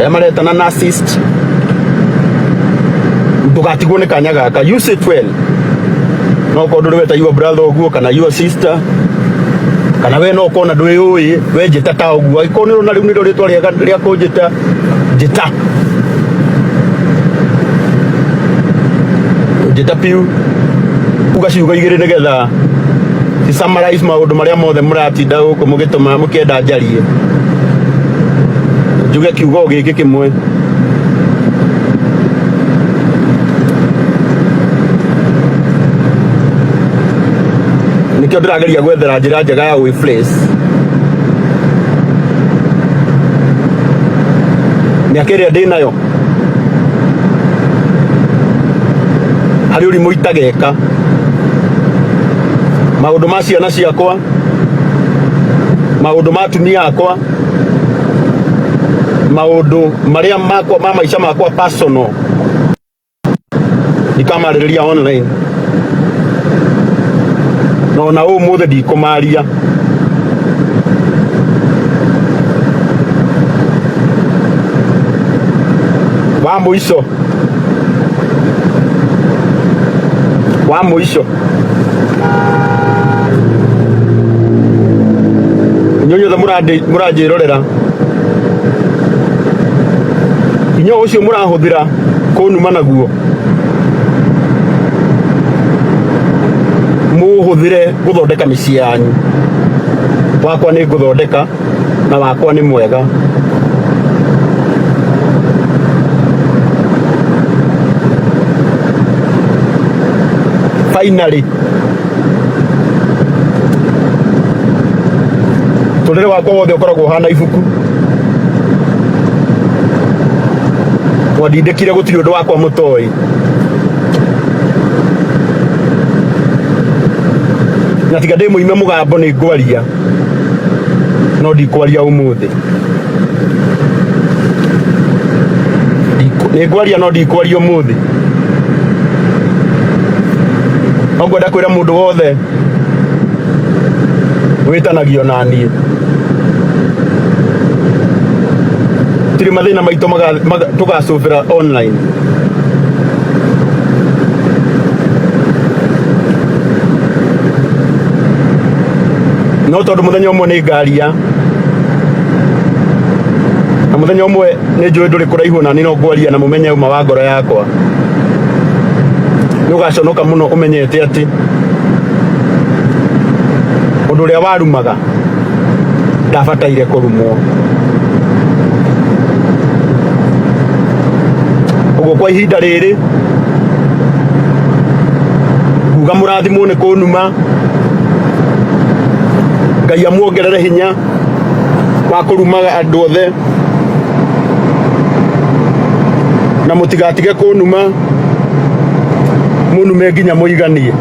aria maretana narcissist ndugatigwo ni kanya gaka. Use it well. No ko nduri weta your brother oguo kana your sister kana we no kona nduri uyi we njita ta oguo ikoniro na riu ni ritwa ria kunjita njita piu ugaciuga igiri nigetha ti summarize maundu maria mothe muratinda guku mugituma mukienda njarie njuge kiugo giki kimwe. Nikio ndirageria gwethera njira njega ya gwĩplace. Mĩaka ĩrĩa ndĩ nayo harĩ ũrimũ itageka, maũndũ ma ciana ciakwa, maũndũ ma atumia akwa, maũndũ marĩa makwa ma maica makwa personal ikamarĩrĩria online. No na ũmũthĩ ndikũmaria. Wa mũico nyonyothe mũranjĩrorera, hinya ũcio mũrahũthĩra kũnuma naguo mũhũthĩre gũthondeka mĩciĩ yanyu. Wakwa nĩ ngũthondeka na wakwa nĩ mwega. Finally, tũrĩre wakwa wothe ũkoragwo hana ibuku. Mwandindĩkire gũtirĩ ũndũ wakwa mũtoĩ. Na tiga ndĩ mũime mũgambo nĩ ngwaria, no ndikwaria ũmũthĩ. Nĩ ngwaria no ndikwaria ũmũthĩ. No ngwenda kwĩra mũndũ wothe wĩtanagio na niĩ, tiri mathĩna maitũ tũgacũbĩra online. No tondũ mũthenya ũmwe nĩ ngaria, na mũthenya ũmwe nĩ njũĩ ndũrĩ kũraihu na niĩ no ngwaria na mũmenye uma wa ngoro yakwa. Nĩ ũgaconoka mũno ũmenyete atĩ ũndũ ũrĩa warumaga ndabataire kũrumwo. Ũguo kwa ihinda rĩrĩ nguga mũrathimwo nĩ kũnuma. Ngai amuongerere hinya wa kũrumaga andũ othe, na mũtigatige kũnuma, mũnume nginya mũiganie.